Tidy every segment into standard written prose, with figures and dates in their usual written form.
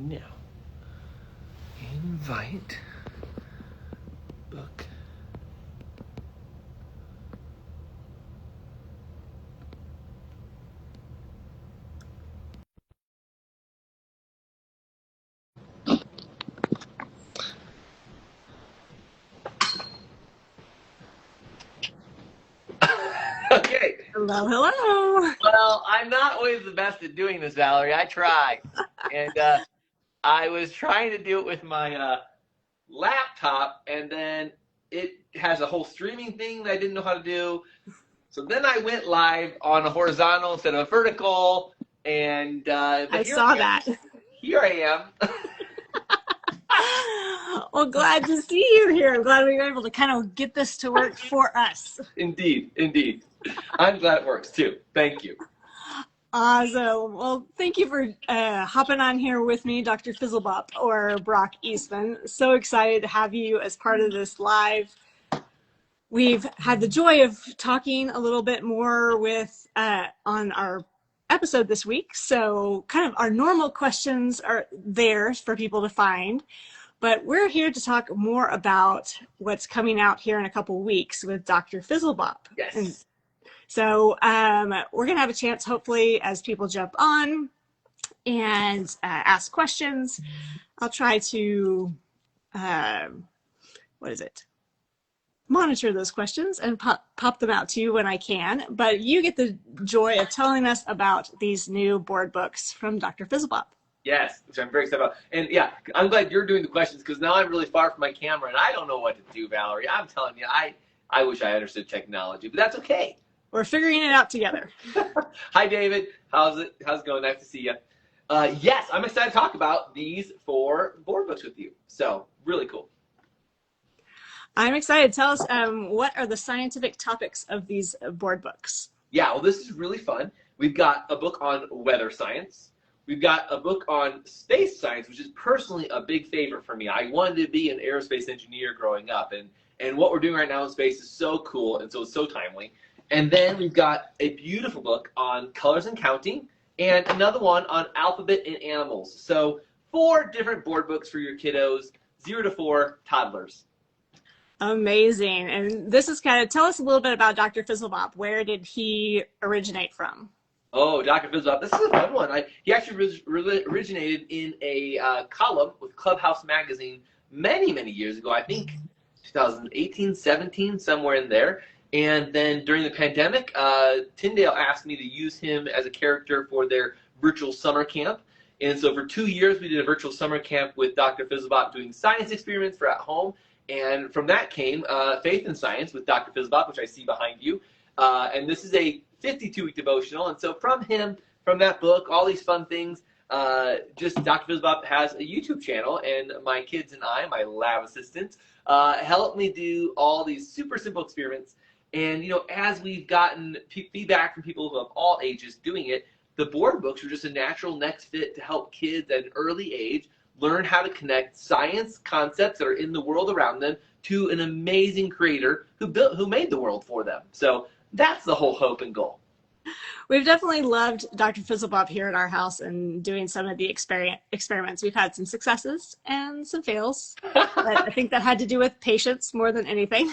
Now, invite book. Okay. Hello, hello. Well, I'm not always the best at doing this, Valerie. I try. And I was trying to do it with my laptop, and then it has a whole streaming thing that I didn't know how to do. So then I went live on a horizontal instead of a vertical, and I saw that. Here I am. Well, glad to see you here. I'm glad we were able to kind of get this to work for us. Indeed, indeed. I'm glad it works too. Thank you. Awesome. Well, thank you for hopping on here with me, Dr. Fizzlebop or Brock Eastman. So excited to have you as part of this live. We've had the joy of talking a little bit more with on our episode this week. So kind of our normal questions are there for people to find. But we're here to talk more about what's coming out here in a couple weeks with Dr. Fizzlebop. Yes. And so we're going to have a chance, hopefully, as people jump on and ask questions. I'll try to, monitor those questions and pop them out to you when I can. But you get the joy of telling us about these new board books from Dr. Fizzlebop. Yes, which I'm very excited about. And yeah, I'm glad you're doing the questions because now I'm really far from my camera and I don't know what to do, Valerie. I'm telling you, I wish I understood technology, but that's okay. We're figuring it out together. Hi, David. How's it going? Nice to see you. Yes, I'm excited to talk about these 4 board books with you. So, really cool. I'm excited. Tell us, what are the scientific topics of these board books? Yeah, well, this is really fun. We've got a book on weather science. We've got a book on space science, which is personally a big favorite for me. I wanted to be an aerospace engineer growing up, and what we're doing right now in space is so cool, and so it's so timely. And then we've got a beautiful book on colors and counting, and another one on alphabet and animals. So 4 different board books for your kiddos, 0 to 4 toddlers. Amazing. And this is kind of, tell us a little bit about Dr. Fizzlebop. Where did he originate from? Oh, Dr. Fizzlebop, this is a fun one. He actually originated in a column with Clubhouse magazine many, many years ago. I think 2018, 17, somewhere in there. And then during the pandemic, Tyndale asked me to use him as a character for their virtual summer camp. And so for 2 years, we did a virtual summer camp with Dr. Fizzlebop doing science experiments for at home. And from that came Faith in Science with Dr. Fizzlebop, which I see behind you. And this is a 52-week devotional. And so from him, from that book, all these fun things, just Dr. Fizzlebop has a YouTube channel. And my kids and I, my lab assistants, help me do all these super simple experiments. And, you know, as we've gotten feedback from people of all ages doing it, the board books are just a natural next fit to help kids at an early age learn how to connect science concepts that are in the world around them to an amazing creator who made the world for them. So that's the whole hope and goal. We've definitely loved Dr. Fizzlebop here at our house and doing some of the experiments. We've had some successes and some fails, but I think that had to do with patience more than anything.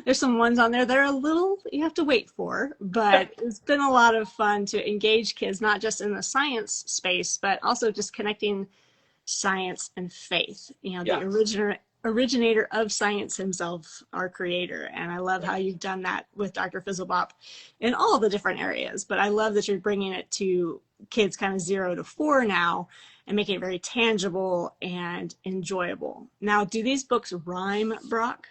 There's some ones on there that are a little, you have to wait for, but it's been a lot of fun to engage kids, not just in the science space, but also just connecting science and faith. You know, the originator of science himself, our creator. And I love how you've done that with Dr. Fizzlebop in all the different areas. But I love that you're bringing it to kids kind of 0 to 4 now and making it very tangible and enjoyable. Now, do these books rhyme, Brock?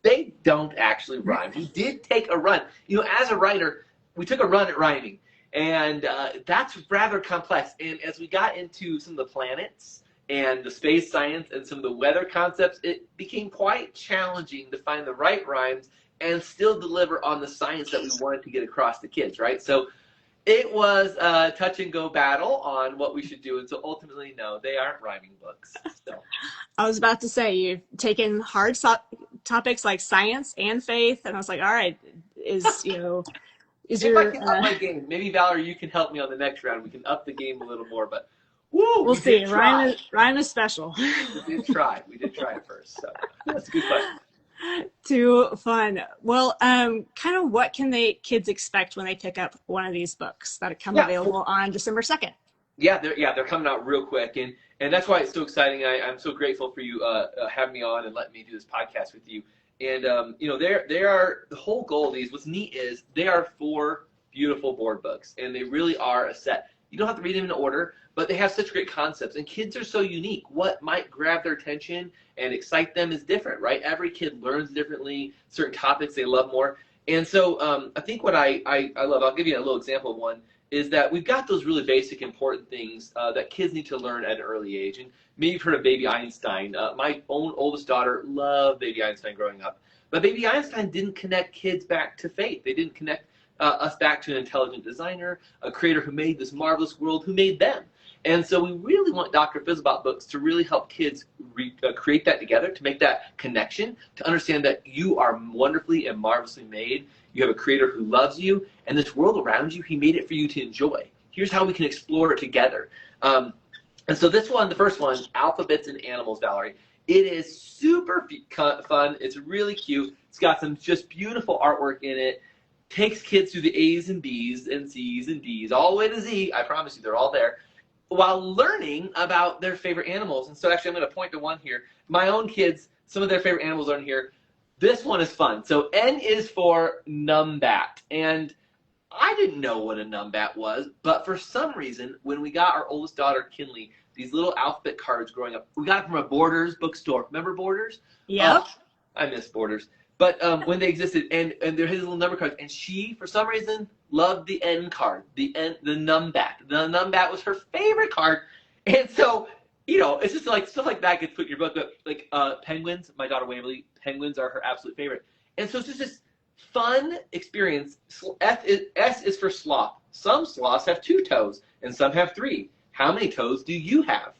They don't actually rhyme. We did take a run. You know, as a writer, we took a run at rhyming. And that's rather complex. And as we got into some of the planets and the space science and some of the weather concepts, it became quite challenging to find the right rhymes and still deliver on the science that we wanted to get across to kids, right? So it was a touch and go battle on what we should do. And so ultimately, no, they aren't rhyming books. So I was about to say, you've taken hard topics like science and faith. And I was like, all right, if I can up my game, maybe Valerie, you can help me on the next round. We can up the game a little more, but Woo, We'll we see. did try. Ryan is special. We did try. We did try it first. So that's a good question. Too fun. Well, kind of what can kids expect when they pick up one of these books that come Yeah. available on December 2nd? They're coming out real quick, and that's why it's so exciting. I'm so grateful for you having me on and letting me do this podcast with you. And they are the whole goal of these. What's neat is they are 4 beautiful board books, and they really are a set. You don't have to read them in order, but they have such great concepts. And kids are so unique. What might grab their attention and excite them is different, right? Every kid learns differently. Certain topics they love more. And so I think what I love, I'll give you a little example of one, is that we've got those really basic important things that kids need to learn at an early age. And maybe you've heard of Baby Einstein. My own oldest daughter loved Baby Einstein growing up. But Baby Einstein didn't connect kids back to faith. They didn't connect us back to an intelligent designer, a creator who made this marvelous world, who made them. And so we really want Dr. Fizzlebop books to really help kids create that together, to make that connection, to understand that you are wonderfully and marvelously made. You have a creator who loves you, and this world around you, he made it for you to enjoy. Here's how we can explore it together. And so this one, the first one, Alphabets and Animals, Valerie, it is super fun. It's really cute. It's got some just beautiful artwork in it. Takes kids through the A's and B's and C's and D's, all the way to Z. I promise you, they're all there, while learning about their favorite animals. And so actually, I'm going to point to one here. My own kids, some of their favorite animals are in here. This one is fun. So N is for numbat. And I didn't know what a numbat was, but for some reason, when we got our oldest daughter, Kinley, these little alphabet cards growing up, we got it from a Borders bookstore. Remember Borders? Yep. I miss Borders. But when they existed, and there his little number cards, and she, for some reason, loved the N card, the numbat. The numbat was her favorite card, and so it's just like stuff like that gets put in your book. But like penguins, my daughter Waverly, penguins are her absolute favorite, and so it's just this fun experience. S is for sloth. Some sloths have 2 toes, and some have 3. How many toes do you have?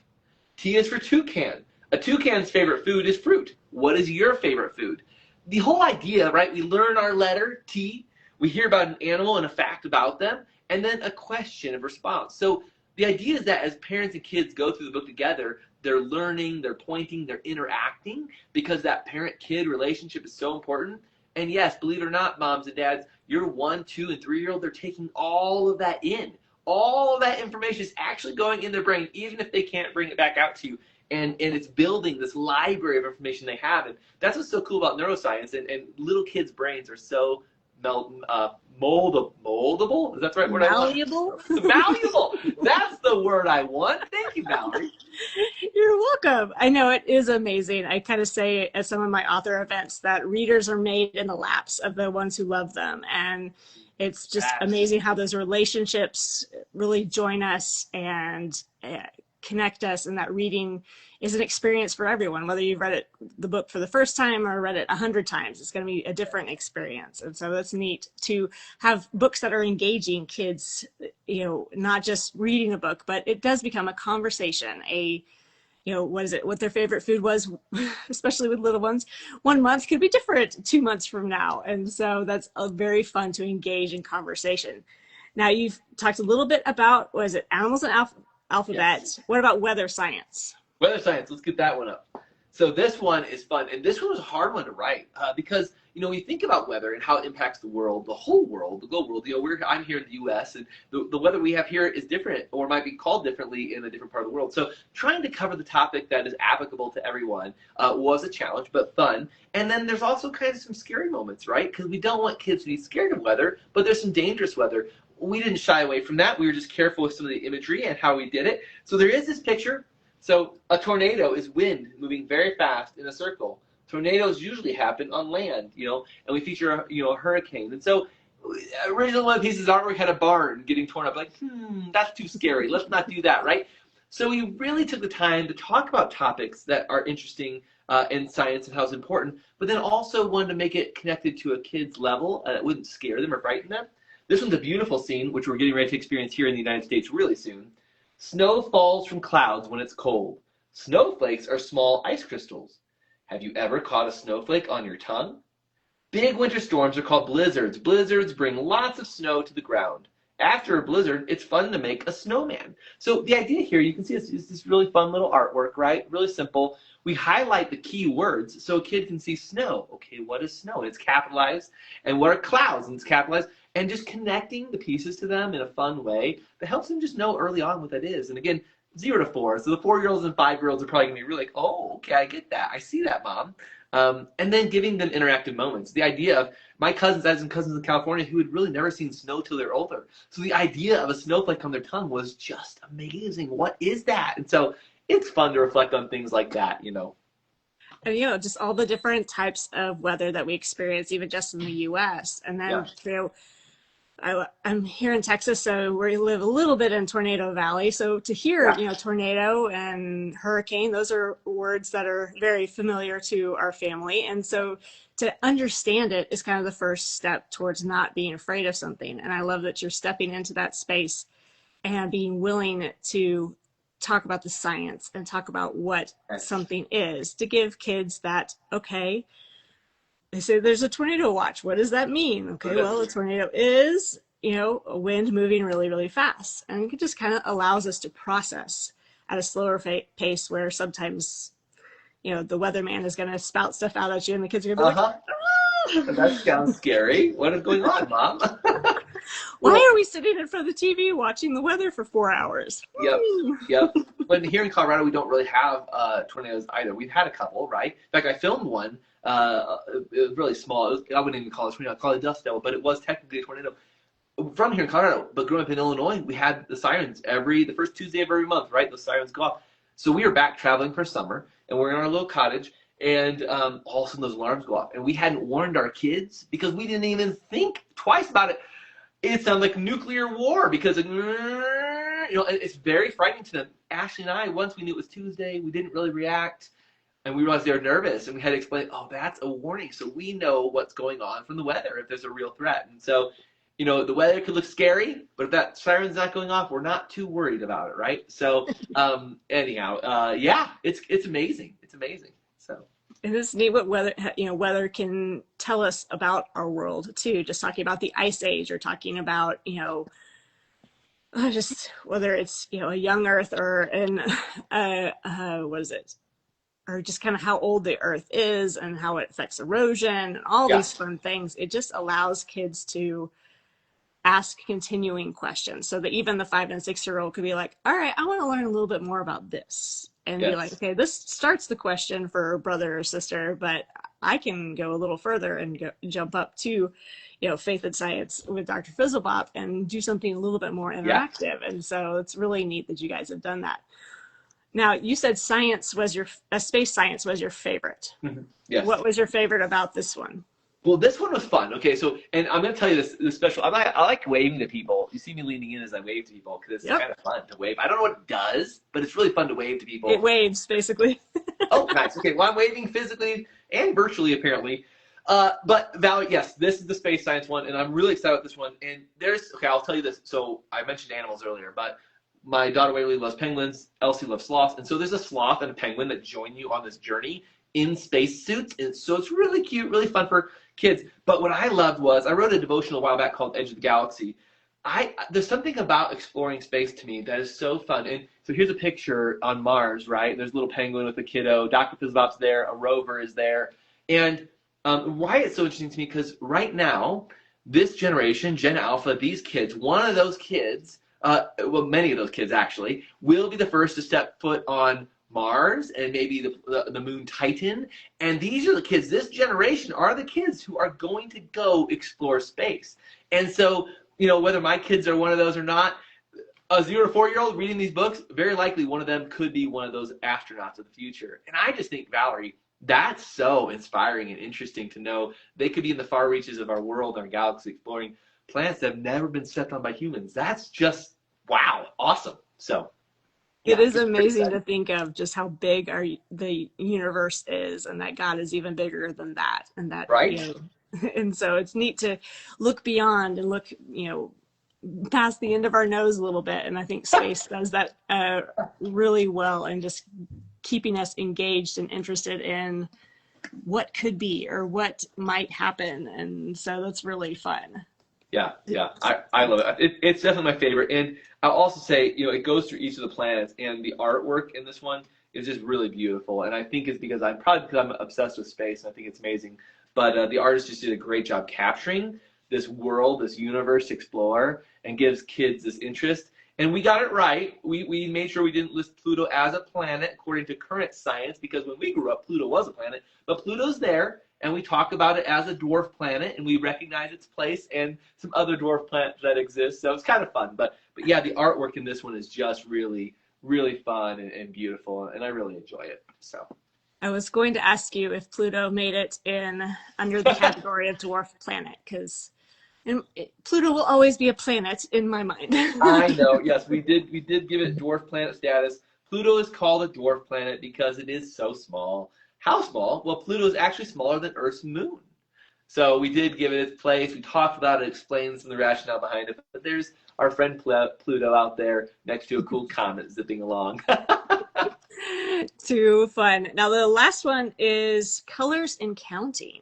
T is for toucan. A toucan's favorite food is fruit. What is your favorite food? The whole idea, right? We learn our letter, T. We hear about an animal and a fact about them, and then a question of response. So the idea is that as parents and kids go through the book together, they're learning, they're pointing, they're interacting, because that parent-kid relationship is so important. And yes, believe it or not, moms and dads, your 1, 2, and 3-year-old, they're taking all of that in. All of that information is actually going in their brain, even if they can't bring it back out to you. And it's building this library of information they have. And that's what's so cool about neuroscience. And little kids' brains are so moldable. Is that the right word? Malleable? Malleable. That's the word I want. Thank you, Valerie. You're welcome. I know it is amazing. I kind of say at some of my author events that readers are made in the laps of the ones who love them. And it's just amazing how those relationships really join us and connect us, and that reading is an experience for everyone, whether you've read the book for the first time or read it 100 times. It's going to be a different experience. And so that's neat to have books that are engaging kids, not just reading a book, but it does become a conversation, what their favorite food was, especially with little ones. 1 month could be different 2 months from now. And so that's very fun to engage in conversation. Now, you've talked a little bit about, animals and alphabets. Yes. What about weather science? Weather science, let's get that one up. So this one is fun, and this one was a hard one to write because when you think about weather and how it impacts the world, the whole world, the global world. I'm here in the U.S. and the weather we have here is different, or might be called differently in a different part of the world. So trying to cover the topic that is applicable to everyone was a challenge, but fun. And then there's also kind of some scary moments, right? Because we don't want kids to be scared of weather, but there's some dangerous weather. We didn't shy away from that. We were just careful with some of the imagery and how we did it. So there is this picture. So a tornado is wind moving very fast in a circle. Tornadoes usually happen on land, and we feature a hurricane. And so originally one of the pieces of artwork had a barn getting torn up. Like, that's too scary. Let's not do that, right? So we really took the time to talk about topics that are interesting in science and how it's important, but then also wanted to make it connected to a kid's level that wouldn't scare them or frighten them. This one's a beautiful scene, which we're getting ready to experience here in the United States really soon. Snow falls from clouds when it's cold. Snowflakes are small ice crystals. Have you ever caught a snowflake on your tongue? Big winter storms are called blizzards. Blizzards bring lots of snow to the ground. after a blizzard, it's fun to make a snowman. So the idea here, you can see is this really fun little artwork, right? Really simple. We highlight the key words so a kid can see snow. Okay, what is snow? It's capitalized. And what are clouds? And it's capitalized. And just connecting the pieces to them in a fun way that helps them just know early on what that is. And again, 0 to 4. So the 4-year-olds and 5-year-olds are probably going to be really like, oh, okay, I get that. I see that, Mom. And then giving them interactive moments. The idea of my cousins, as in cousins in California, who had really never seen snow till they're older. So the idea of a snowflake on their tongue was just amazing. What is that? And so it's fun to reflect on things like that, you know. And, you know, just all the different types of weather that we experience, even just in the U.S. And then, you know, I'm here in Texas, so we live a little bit in Tornado Valley. So to hear, you know, tornado and hurricane, those are words that are very familiar to our family. And so to understand it is kind of the first step towards not being afraid of something. And I love that you're stepping into that space and being willing to talk about the science and talk about what something is, to give kids that, okay, they say there's a tornado watch. What does that mean? Okay, well, a tornado is, you know, a wind moving really, really fast. And it just kind of allows us to process at a slower pace, where sometimes, you know, the weatherman is going to spout stuff out at you and the kids are going to be like, ah! That sounds scary. What is going on, Mom? Why are we sitting in front of the TV watching the weather for 4 hours? Yep. But here in Colorado, we don't really have tornadoes either. We've had a couple, right? In fact, I filmed one. It was really small. I wouldn't even call it a tornado. I'd call it a dust devil, but it was technically a tornado. From here in Colorado, but growing up in Illinois, we had the sirens the first Tuesday of every month, right? Those sirens go off. So we were back traveling for summer, and we're in our little cottage, and all of a sudden those alarms go off. And we hadn't warned our kids because we didn't even think twice about it. It sounded like nuclear war because, you know, it's very frightening to them. Ashley and I, once we knew it was Tuesday, we didn't really react, and we realized they were nervous, and we had to explain, oh, that's a warning, so we know what's going on from the weather if there's a real threat. And so, you know, the weather could look scary, but if that siren's not going off, we're not too worried about it, right? So, anyhow, yeah, it's amazing. It's amazing. So. And it's neat what weather can tell us about our world too. Just talking about the ice age, or talking about, you know, just whether it's, you know, a young Earth or what is it? Or just kind of how old the Earth is and how it affects erosion and all these fun things. It just allows kids to ask continuing questions, so that even the 5 and 6-year-old could be like, all right, I want to learn a little bit more about this. And be like, okay, this starts the question for brother or sister, but I can go a little further and jump up to, you know, faith and science with Dr. Fizzlebop and do something a little bit more interactive. And so it's really neat that you guys have done that. Now, you said space science was your favorite. Yes. What was your favorite about this one? Well, this one was fun. Okay, so, and I'm going to tell you this special. I like waving to people. You see me leaning in as I wave to people because it's kind of fun to wave. I don't know what it does, but it's really fun to wave to people. It waves, basically. Oh, nice. Okay, well, I'm waving physically and virtually, apparently. But Valerie, yes, this is the space science one, and I'm really excited about this one. And I'll tell you this. So I mentioned animals earlier, but my daughter Waverly loves penguins. Elsie loves sloths. And so there's a sloth and a penguin that join you on this journey in space suits. And so it's really cute, really fun for kids. But what I loved was, I wrote a devotional a while back called Edge of the Galaxy. There's something about exploring space to me that is so fun. And so here's a picture on Mars, right? There's a little penguin with a kiddo. Dr. Fizzlebop's there. A rover is there. And why it's so interesting to me, because right now, this generation, Gen Alpha, these kids, one of those kids, well, many of those kids actually, will be the first to step foot on Mars and maybe the moon Titan. And these are the kids, this generation are the kids who are going to go explore space. And so, you know, whether my kids are one of those or not, a 0 to 4-year-old reading these books, very likely one of them could be one of those astronauts of the future. And I just think, Valerie, that's so inspiring and interesting to know they could be in the far reaches of our world, our galaxy, exploring planets that have never been stepped on by humans. That's just, wow, awesome. So it is amazing to think of just how big the universe is, and that God is even bigger than that. And that, right. You know, and so it's neat to look beyond and look, you know, past the end of our nose a little bit. And I think space does that really well, and just keeping us engaged and interested in what could be or what might happen. And so that's really fun. Yeah, yeah, I love it. It's definitely my favorite. And I'll also say, you know, it goes through each of the planets, and the artwork in this one is just really beautiful. And I think it's because I'm obsessed with space, and I think it's amazing. But the artist just did a great job capturing this world, this universe to explore, and gives kids this interest. And we got it right. We made sure we didn't list Pluto as a planet according to current science, because when we grew up, Pluto was a planet. But Pluto's there, and we talk about it as a dwarf planet, and we recognize its place and some other dwarf planets that exist. So it's kind of fun. But yeah, the artwork in this one is just really, really fun and beautiful, and I really enjoy it. So. I was going to ask you if Pluto made it in under the category of dwarf planet, because Pluto will always be a planet in my mind. I know. Yes, we did give it dwarf planet status. Pluto is called a dwarf planet because it is so small. How small? Well, Pluto is actually smaller than Earth's moon. So we did give it its place. We talked about it, explained some of the rationale behind it. But there's our friend Pluto out there next to a cool comet zipping along. Too fun. Now the last one is colors and counting,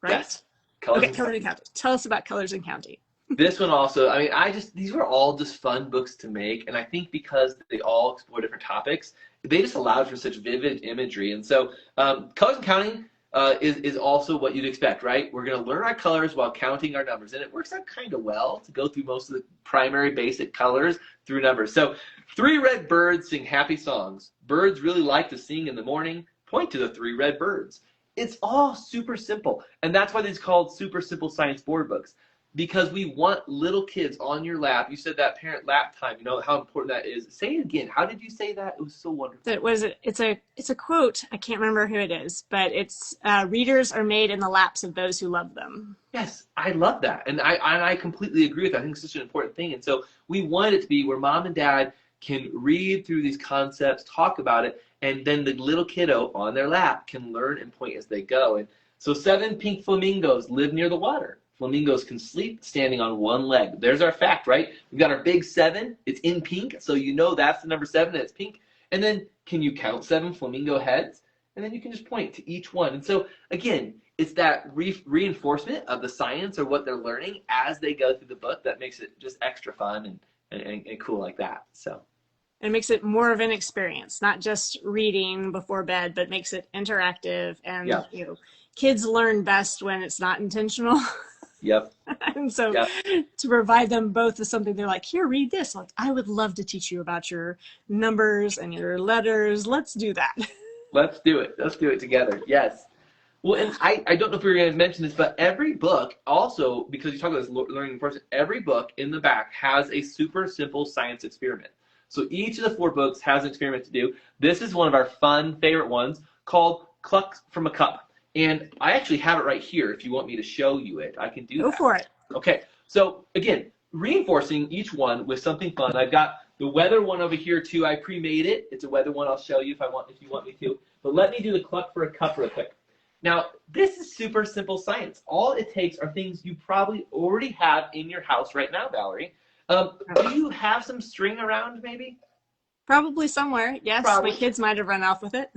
right? Yes. Colors okay, colors and counting. Tell us about colors and counting. This one also, I mean, these were all just fun books to make, and I think because they all explore different topics, they just allowed for such vivid imagery. And so, colors and counting is also what you'd expect, right? We're going to learn our colors while counting our numbers, and it works out kind of well to go through most of the primary basic colors through numbers. So, 3 red birds sing happy songs. Birds really like to sing in the morning. Point to the 3 red birds. It's all super simple, and that's why these called super simple science board books. Because we want little kids on your lap. You said that parent lap time. You know how important that is. Say it again. How did you say that? It was so wonderful. It's a quote. I can't remember who it is, but it's readers are made in the laps of those who love them. Yes, I love that, and I completely agree with that. I think it's such an important thing, and so we want it to be where mom and dad can read through these concepts, talk about it, and then the little kiddo on their lap can learn and point as they go. And so 7 pink flamingos live near the water. Flamingos can sleep standing on one leg. There's our fact, right? We've got our big 7. It's in pink, so you know that's the number 7, and it's pink. And then can you count 7 flamingo heads? And then you can just point to each one. And so, again, it's that reinforcement of the science or what they're learning as they go through the book that makes it just extra fun and cool like that. So. It makes it more of an experience, not just reading before bed, but makes it interactive. And, you know, kids learn best when it's not intentional. Yep. And so to provide them both with something they're like, here, read this. Like, I would love to teach you about your numbers and your letters. Let's do that. Let's do it. Let's do it together. Yes. Well, and I don't know if we were going to mention this, but every book also, because you talk about this learning person, every book in the back has a super simple science experiment. So each of the 4 books has an experiment to do. This is one of our fun favorite ones called Cluck from a Cup. And I actually have it right here. If you want me to show you it, I can do that. Go for it. Okay. So again, reinforcing each one with something fun. I've got the weather one over here too. I pre-made it. It's a weather one. I'll show you if you want me to. But let me do the Cluck for a Cup real quick. Now, this is super simple science. All it takes are things you probably already have in your house right now, Valerie. Do you have some string around, maybe? Probably somewhere. Yes, probably. My kids might have run off with it.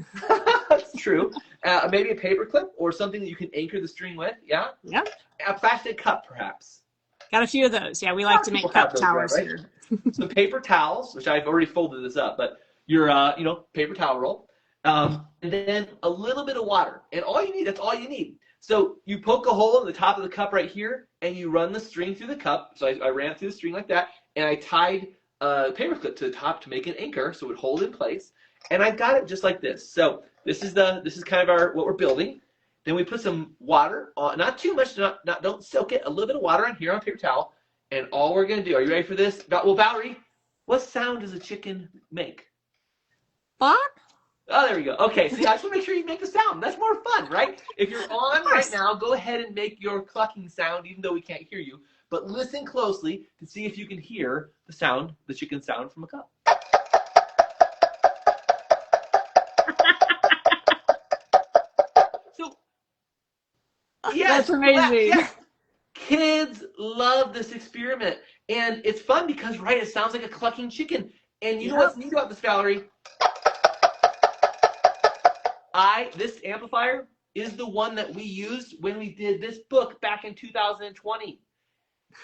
That's true. Maybe a paper clip or something that you can anchor the string with. Yeah? Yeah. A plastic cup, perhaps. Got a few of those. Yeah, we like to make cup towers here. Some paper towels, which I've already folded this up, but your, paper towel roll. And then a little bit of water. And all you need, that's all you need. So you poke a hole in the top of the cup right here, and you run the string through the cup. So I ran through the string like that, and I tied a paper clip to the top to make an anchor so it would hold in place. And I got it just like this. So this is kind of what we're building. Then we put some water on, not too much, don't soak it, a little bit of water on here on a paper towel. And all we're going to do, are you ready for this? Well, Valerie, what sound does a chicken make? Bark? Oh, there we go. Okay, see, I just want to make sure you make the sound. That's more fun, right? If you're on right now, go ahead and make your clucking sound, even though we can't hear you. But listen closely to see if you can hear the sound, the chicken sound from a cup. So, yes, that's amazing. Yes. Kids love this experiment. And it's fun because, right, it sounds like a clucking chicken. And you know what's neat about this, Valerie? This amplifier is the one that we used when we did this book back in 2020.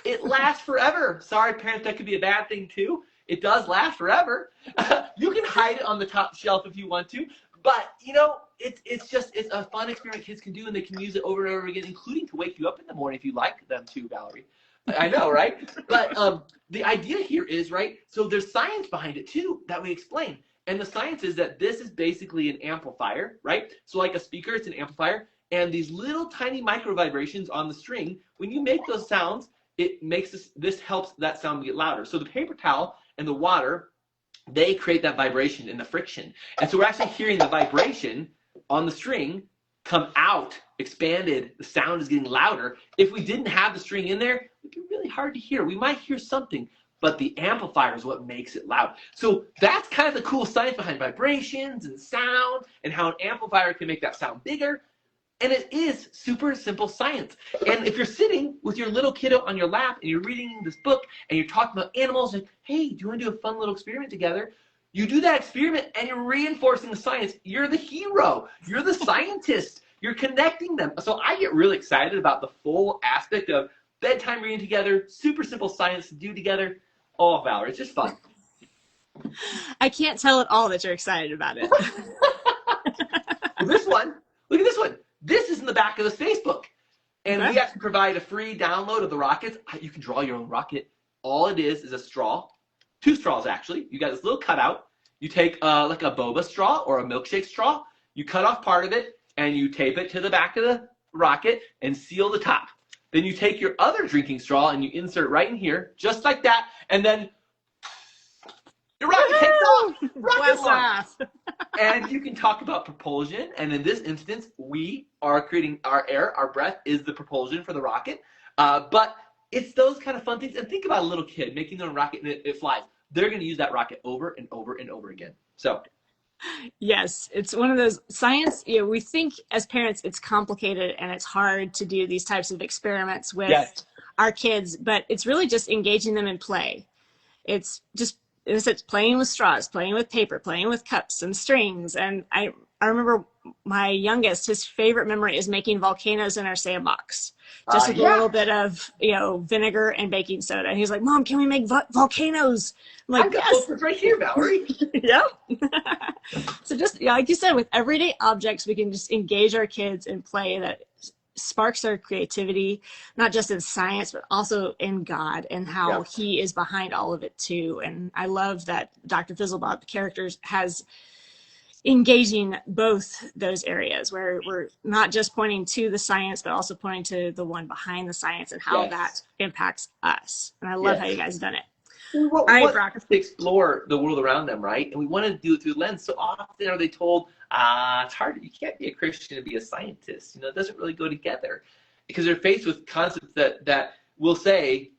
It lasts forever. Sorry, parents, that could be a bad thing too. It does last forever. You can hide it on the top shelf if you want to, but you know, it's a fun experiment kids can do, and they can use it over and over again, including to wake you up in the morning if you like them to, Valerie. I know, right? But the idea here is, right, so there's science behind it too that we explain. And the science is that this is basically an amplifier, right? So like a speaker, it's an amplifier. And these little tiny micro vibrations on the string, when you make those sounds, it makes this helps that sound get louder. So the paper towel and the water, they create that vibration and the friction. And so we're actually hearing the vibration on the string come out, expanded, the sound is getting louder. If we didn't have the string in there, it would be really hard to hear. We might hear something, but the amplifier is what makes it loud. So that's kind of the cool science behind vibrations and sound and how an amplifier can make that sound bigger. And it is super simple science. And if you're sitting with your little kiddo on your lap and you're reading this book and you're talking about animals and, hey, do you want to do a fun little experiment together? You do that experiment and you're reinforcing the science. You're the hero. You're the scientist. You're connecting them. So I get really excited about the full aspect of bedtime reading together, super simple science to do together. Oh, Valerie, it's just fun. I can't tell at all that you're excited about it. Well, this one, look at this one. This is in the back of this Facebook. And we actually provide a free download of the rockets. You can draw your own rocket. All it is a straw. 2 straws, actually. You got this little cutout. You take like a boba straw or a milkshake straw. You cut off part of it, and you tape it to the back of the rocket and seal the top. Then you take your other drinking straw and you insert right in here, just like that, and then your rocket takes off. Rocket launch. And you can talk about propulsion, and in this instance, we are creating our air, our breath is the propulsion for the rocket. But it's those kind of fun things. And think about a little kid making their own rocket and it flies. They're going to use that rocket over and over and over again. So. Yes, it's one of those science, you know, we think as parents it's complicated and it's hard to do these types of experiments with our kids, but it's really just engaging them in play. It's just, it's playing with straws, playing with paper, playing with cups and strings. And I remember my youngest, his favorite memory is making volcanoes in our sandbox, just with a little bit of, you know, vinegar and baking soda. And he's like, Mom, can we make volcanoes? I'm like, I've got yes. posters right here, Valerie. Yep. So just, yeah, like you said, with everyday objects, we can just engage our kids in play that sparks their creativity, not just in science, but also in God and how he is behind all of it too. And I love that Dr. Fizzlebop, the characters, has engaging both those areas where we're not just pointing to the science, but also pointing to the one behind the science and how that impacts us. And I love how you guys have done it. We want to explore the world around them, right? And we want to do it through the lens. So often are they told, it's hard, you can't be a Christian and be a scientist. You know, it doesn't really go together. Because they're faced with concepts that will say,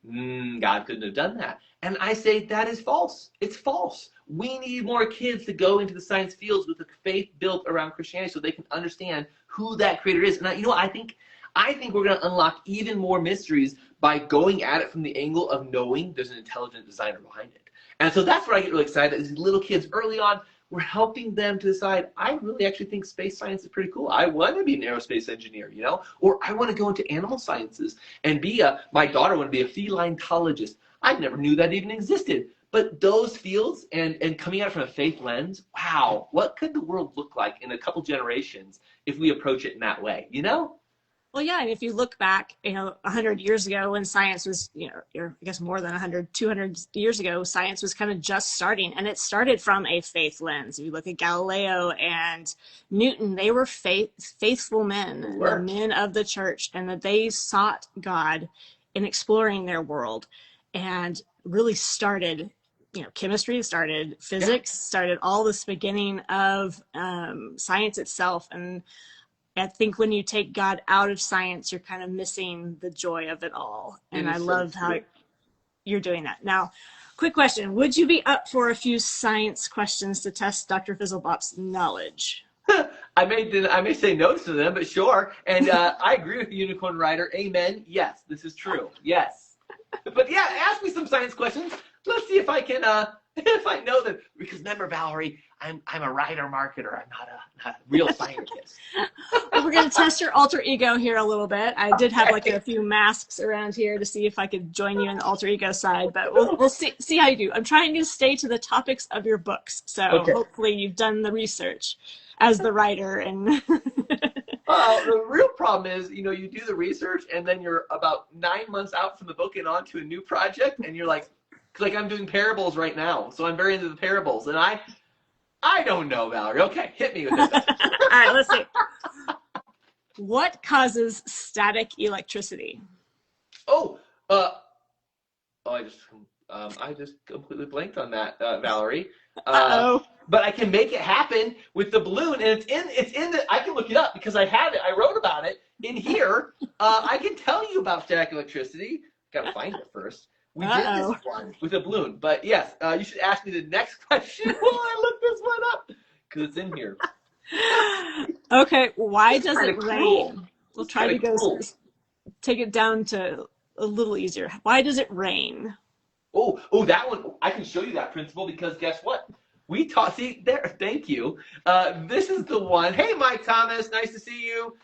God couldn't have done that. And I say that is false. It's false. We need more kids to go into the science fields with a faith built around Christianity so they can understand who that creator is. And you know what I think? I think we're going to unlock even more mysteries by going at it from the angle of knowing there's an intelligent designer behind it. And so that's where I get really excited. These little kids early on, we're helping them to decide, I really actually think space science is pretty cool. I want to be an aerospace engineer, you know, or I want to go into animal sciences and be my daughter want to be a feline-tologist. I never knew that even existed. But those fields and coming at it from a faith lens, wow, what could the world look like in a couple generations if we approach it in that way, you know? Well, yeah, and if you look back, you know, 100 years ago when science was, you know, I guess more than 100, 200 years ago, science was kind of just starting, and it started from a faith lens. If you look at Galileo and Newton, they were faithful men, the men of the church, and that they sought God in exploring their world and really started, you know, chemistry started, physics started, all this beginning of science itself. And I think when you take God out of science, you're kind of missing the joy of it all. And I love how you're doing that. Now, quick question. Would you be up for a few science questions to test Dr. Fizzlebop's knowledge? I may say no to them, but sure. And I agree with the unicorn writer. Amen. Yes, this is true. Yes. But yeah, ask me some science questions. Let's see if I can if I know that, because remember, Valerie, I'm a writer marketer. I'm not a real scientist. Well, we're going to test your alter ego here a little bit. I did have like a few masks around here to see if I could join you in the alter ego side, but we'll see how you do. I'm trying to stay to the topics of your books, so hopefully you've done the research as the writer. And Well, the real problem is, you do the research and then you're about 9 months out from the book and on to a new project, and you're like I'm doing parables right now, so I'm very into the parables, and I don't know, Valerie. Okay, hit me with this. All right, let's see. What causes static electricity? I just completely blanked on that, Valerie. Uh-oh. But I can make it happen with the balloon, and it's in the. I can look it up because I have it. I wrote about it in here. I can tell you about static electricity. Got to find it first. We did this one with a balloon, but yes, you should ask me the next question while I look this one up because it's in here. Okay, why does it rain? We'll try to go take it down to a little easier. Why does it rain? Oh, that one. I can show you that principle because guess what? We taught. See there. Thank you. This is the one. Hey, Mike Thomas. Nice to see you.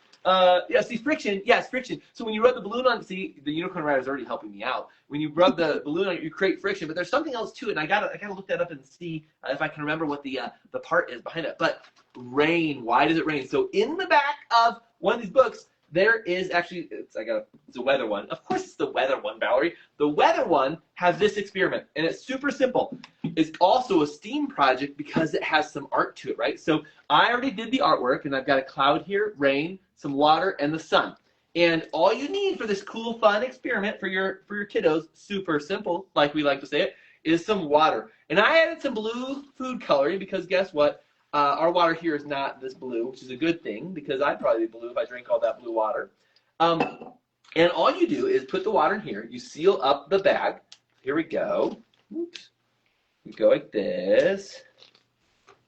See, friction. Yes, friction. So when you rub the balloon on, see, the unicorn rider is already helping me out. When you rub the balloon on it, you create friction. But there's something else to it, and I gotta look that up and see if I can remember what the part is behind it. But rain. Why does it rain? So in the back of one of these books, there is actually it's a weather one. Of course, it's the weather one, Valerie. The weather one has this experiment, and it's super simple. It's also a STEAM project because it has some art to it, right? So I already did the artwork, and I've got a cloud here, rain, some water, and the sun. And all you need for this cool, fun experiment for your kiddos, super simple, like we like to say it, is some water. And I added some blue food coloring because guess what? Our water here is not this blue, which is a good thing because I'd probably be blue if I drank all that blue water. And all you do is put the water in here. You seal up the bag. Here we go. Oops. We go like this.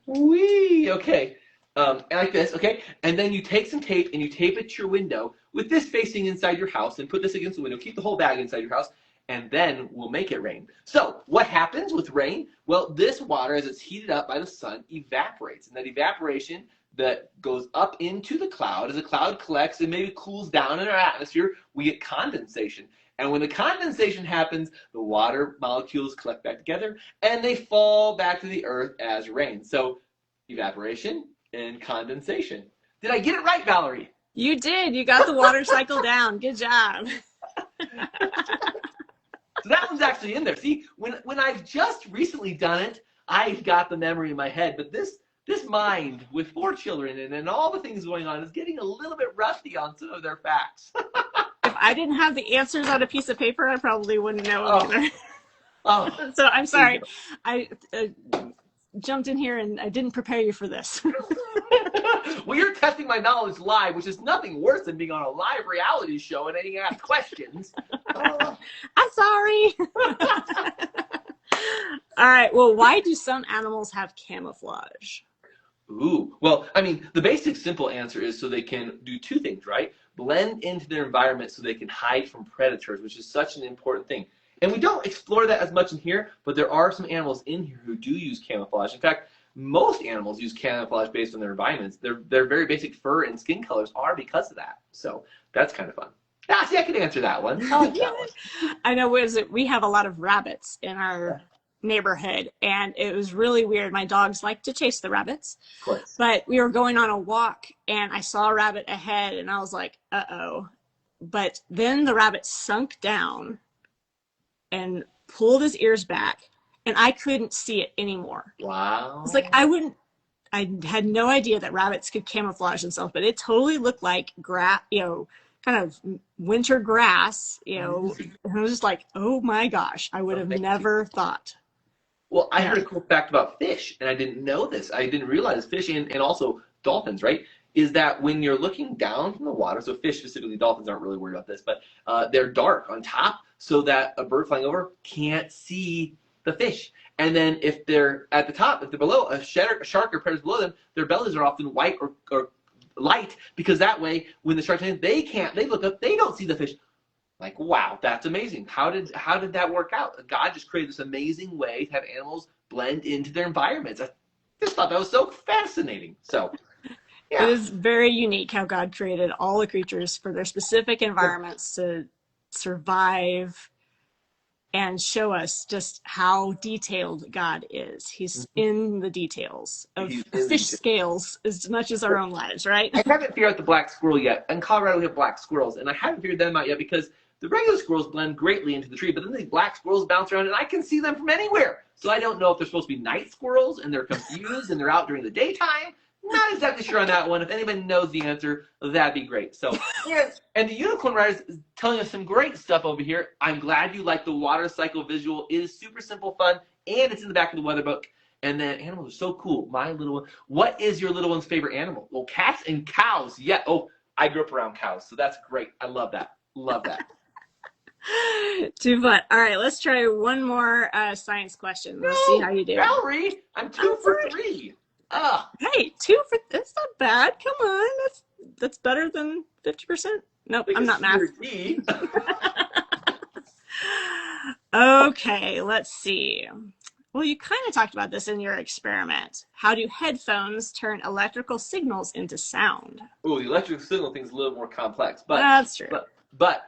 Whee! Okay. And like this, okay? And then you take some tape and you tape it to your window with this facing inside your house and put this against the window. Keep the whole bag inside your house, and then we'll make it rain. So what happens with rain? Well, this water, as it's heated up by the sun, evaporates. And that evaporation that goes up into the cloud, as the cloud collects and maybe cools down in our atmosphere, we get condensation. And when the condensation happens, the water molecules collect back together, and they fall back to the earth as rain. So evaporation and condensation. Did I get it right, Valerie? You did. You got the water cycle down. Good job. So that one's actually in there. See, when I've just recently done it, I've got the memory in my head. But this mind with 4 children and all the things going on is getting a little bit rusty on some of their facts. If I didn't have the answers on a piece of paper, I probably wouldn't know either. So I'm sorry. I jumped in here and I didn't prepare you for this. Well, you're testing my knowledge live, which is nothing worse than being on a live reality show and then you ask questions. I'm sorry. All right. Well, why do some animals have camouflage? Ooh. Well, I mean, the basic simple answer is so they can do 2 things, right? Blend into their environment so they can hide from predators, which is such an important thing. And we don't explore that as much in here, but there are some animals in here who do use camouflage. In fact, most animals use camouflage based on their environments. Their very basic fur and skin colors are because of that. So that's kind of fun. See, I could answer that one. I know. We have a lot of rabbits in our neighborhood, and it was really weird. My dogs like to chase the rabbits, of course. But we were going on a walk, and I saw a rabbit ahead, and I was like, uh-oh. But then the rabbit sunk down and pulled his ears back, and I couldn't see it anymore. Wow. It's like I had no idea that rabbits could camouflage themselves, but it totally looked like grass, kind of winter grass, and I was just like, oh my gosh, I would have never thought. Well, I heard a cool fact about fish, and I didn't know this. I didn't realize fish and also dolphins, right, is that when you're looking down from the water, so fish specifically, dolphins aren't really worried about this, but they're dark on top so that a bird flying over can't see the fish. And then if they're at the top, if they're below, a shark or predators below them, their bellies are often white or light, because that way when the shark lands, they look up, they don't see the fish. Like, wow, that's amazing. How did that work out? God just created this amazing way to have animals blend into their environments. I just thought that was so fascinating. So, It yeah. is very unique how God created all the creatures for their specific environments to survive and show us just how detailed God is. He's in the details of He's fish in scales as much as our own lives, right? I haven't figured out the black squirrel yet. In Colorado, we have black squirrels, and I haven't figured them out yet because the regular squirrels blend greatly into the tree, but then these black squirrels bounce around, and I can see them from anywhere. So I don't know if they're supposed to be night squirrels, and they're confused, and they're out during the daytime. Not exactly sure on that one. If anybody knows the answer, that'd be great. So, and the Unicorn Riders is telling us some great stuff over here. I'm glad you like the water cycle visual. It is super simple fun, and it's in the back of the weather book. And then animals are so cool. My little one. What is your little one's favorite animal? Well, cats and cows. Yeah. Oh, I grew up around cows, so that's great. I love that. Love that. Too fun. All right, let's try one more science question. Let's see how you do. Valerie, I'm 2 for 3. Hey, 2 for, that's not bad. Come on, that's better than 50%. Nope, I'm not math. Okay, let's see. Well, you kind of talked about this in your experiment. How do headphones turn electrical signals into sound? Oh, the electrical signal thing's a little more complex, but that's true. But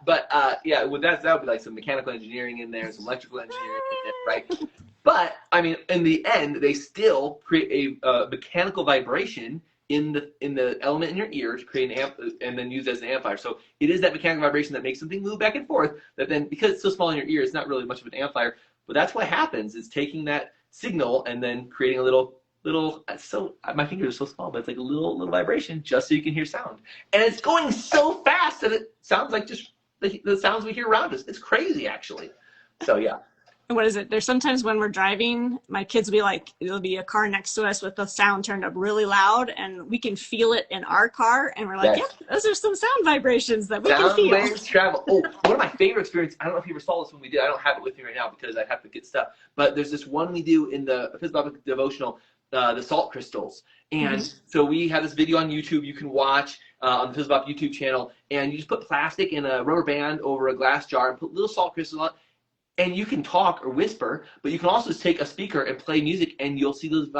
yeah, well, that would be like some mechanical engineering in there, some electrical engineering in there, right? But I mean, in the end, they still create a mechanical vibration in the element in your ear to create an amp, and then use it as an amplifier. So it is that mechanical vibration that makes something move back and forth. That then, because it's so small in your ear, it's not really much of an amplifier. But that's what happens. It's taking that signal and then creating a little. So my fingers are so small, but it's like a little vibration just so you can hear sound. And it's going so fast that it sounds like just the sounds we hear around us. It's crazy, actually. So yeah. What is it? There's sometimes when we're driving, my kids will be like, there'll be a car next to us with the sound turned up really loud, and we can feel it in our car, and we're like, yes. Yeah, those are some sound vibrations that we can feel. Sound waves travel. Oh, one of my favorite experiences, I don't know if you ever saw this when we did, I don't have it with me right now because I have to get stuff, but there's this one we do in the Fizzlebop devotional, the salt crystals. And so we have this video on YouTube you can watch on the Fizzlebop YouTube channel, and you just put plastic in a rubber band over a glass jar and put little salt crystals on it. And you can talk or whisper, but you can also just take a speaker and play music, and you'll see those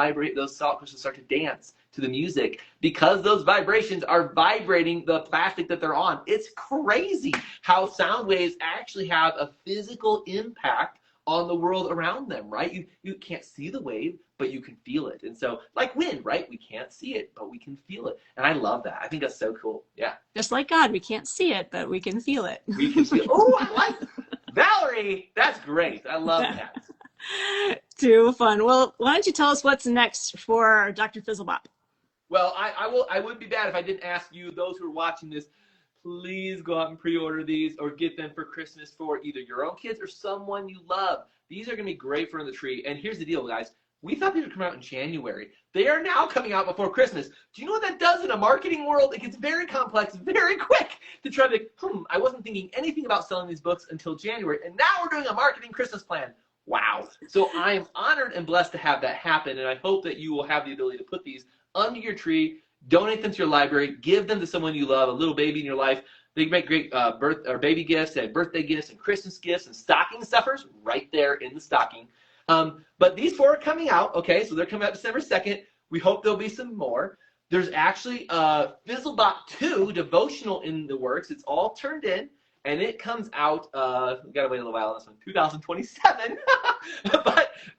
salt crystals start to dance to the music because those vibrations are vibrating the plastic that they're on. It's crazy how sound waves actually have a physical impact on the world around them, right? You can't see the wave, but you can feel it. And so, like wind, right? We can't see it, but we can feel it. And I love that. I think that's so cool. Yeah. Just like God, we can't see it, but we can feel it. We can feel it. Oh, I like it. Valerie, that's great. I love that. Too fun. Well, why don't you tell us what's next for Dr. Fizzlebop? Well, I wouldn't be bad if I didn't ask you, those who are watching this, please go out and pre-order these or get them for Christmas for either your own kids or someone you love. These are going to be great for in the tree. And here's the deal, guys. We thought these would come out in January. They are now coming out before Christmas. Do you know what that does in a marketing world? It gets very complex very quick to try to, I wasn't thinking anything about selling these books until January, and now we're doing a marketing Christmas plan. Wow. So I am honored and blessed to have that happen, and I hope that you will have the ability to put these under your tree, donate them to your library, give them to someone you love, a little baby in your life. They make great birth or baby gifts and birthday gifts and Christmas gifts and stocking stuffers right there in the stocking. But these 4 are coming out, okay? So they're coming out December 2nd. We hope there'll be some more. There's actually a Fizzlebop 2 devotional in the works. It's all turned in, and it comes out, we got to wait a little while on this one, 2027.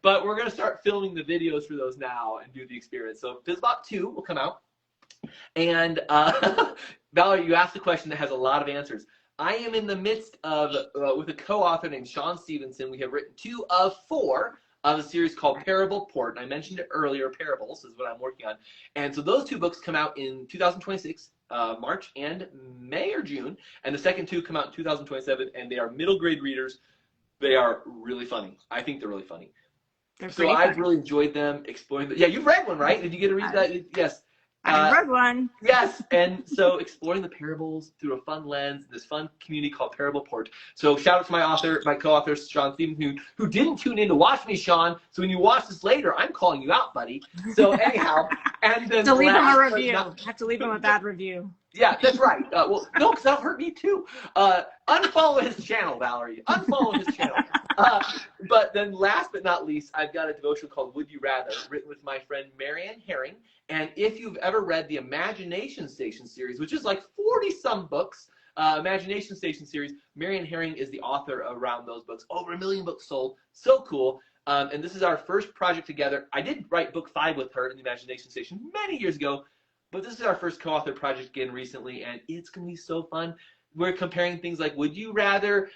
but we're going to start filming the videos for those now and do the experience. So Fizzlebop 2 will come out. And Valerie, you asked a question that has a lot of answers. I am in the midst of, with a co-author named Sean Stevenson, we have written 2 of 4 of a series called Parable Port. And I mentioned it earlier, Parables is what I'm working on. And so those 2 books come out in 2026, March and May or June. And the second 2 come out in 2027, and they are middle grade readers. They are really funny. I think they're really funny. So I've really enjoyed them, exploring them. Yeah, you've read one, right? Did you get to read that? Yes. I've read one. Yes, and so exploring the parables through a fun lens, this fun community called Parable Port. So shout out to my author, my co-author, Sean Stephen, who didn't tune in to watch me, Sean. So when you watch this later, I'm calling you out, buddy. So anyhow, and then to leave him a review. Have to leave him a bad review. Yeah, that's right. Well, no, because that'll hurt me too. Unfollow his channel, Valerie. Unfollow his channel. But then last but not least, I've got a devotional called Would You Rather, written with my friend Marianne Herring. And if you've ever read the Imagination Station series, which is like 40-some books, Imagination Station series, Marianne Herring is the author around those books. Over 1 million books sold. So cool. And this is our first project together. I did write book 5 with her in the Imagination Station many years ago. But this is our first co-author project again recently, and it's going to be so fun. We're comparing things like, would you rather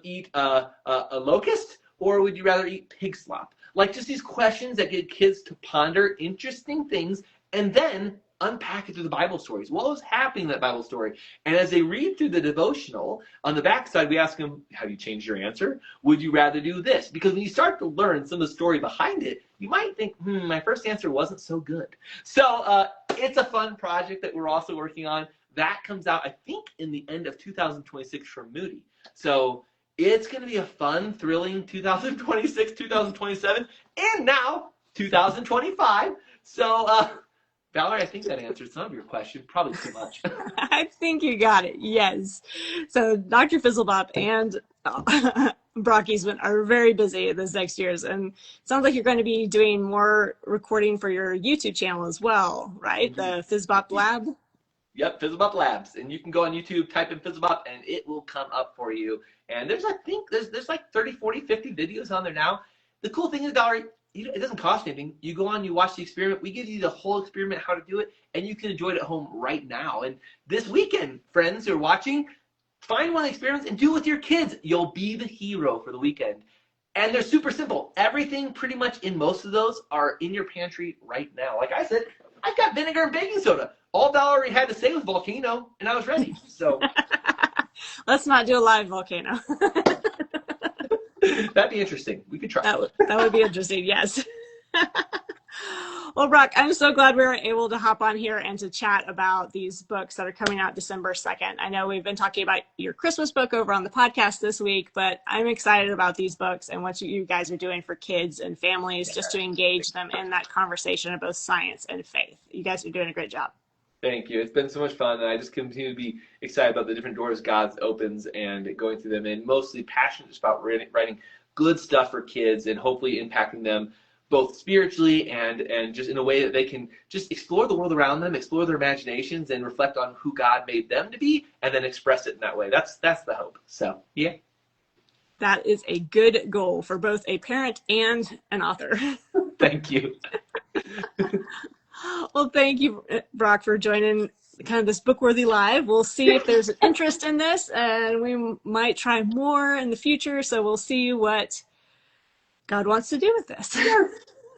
eat a locust, or would you rather eat pig slop? Like just these questions that get kids to ponder interesting things and then unpack it through the Bible stories. What was happening in that Bible story? And as they read through the devotional, on the backside, we ask them, have you changed your answer? Would you rather do this? Because when you start to learn some of the story behind it, you might think, my first answer wasn't so good. So it's a fun project that we're also working on. That comes out, I think, in the end of 2026 from Moody. So it's going to be a fun, thrilling 2026, 2027, and now 2025. So, Valerie, I think that answered some of your question. Probably too much. I think you got it. Yes. So Dr. Fizzlebop and Brock Eastman are very busy this next year, and it sounds like you're going to be doing more recording for your YouTube channel as well, right? The Fizzbop Lab. Yep, Fizzlebop Labs, and you can go on YouTube, type in Fizzlebop, and it will come up for you. And there's, I think, there's like 30, 40, 50 videos on there now. The cool thing is, Valerie, it doesn't cost anything. You go on, you watch the experiment. We give you the whole experiment, how to do it, and you can enjoy it at home right now. And this weekend, friends who are watching, find one of the experiments and do it with your kids. You'll be the hero for the weekend. And they're super simple. Everything pretty much in most of those are in your pantry right now. Like I said, I've got vinegar and baking soda. All Valerie had to say was volcano, and I was ready. So let's not do a live volcano. That'd be interesting. We could try. That would be interesting, yes. Well, Brock, I'm so glad we were able to hop on here and to chat about these books that are coming out December 2nd. I know we've been talking about your Christmas book over on the podcast this week, but I'm excited about these books and what you guys are doing for kids and families just to engage them in that conversation of both science and faith. You guys are doing a great job. Thank you. It's been so much fun, and I just continue to be excited about the different doors God opens and going through them, and mostly passionate just about writing good stuff for kids and hopefully impacting them both spiritually and just in a way that they can just explore the world around them, explore their imaginations, and reflect on who God made them to be, and then express it in that way. That's the hope. So, yeah. That is a good goal for both a parent and an author. Thank you. Well, thank you, Brock, for joining kind of this BookWorthy Live. We'll see if there's an interest in this, and we might try more in the future, so we'll see what God wants to do with this.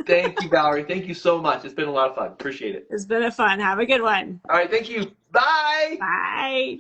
Thank you, Valerie. Thank you so much. It's been a lot of fun. Appreciate it. It's been a fun. Have a good one. All right. Thank you. Bye. Bye.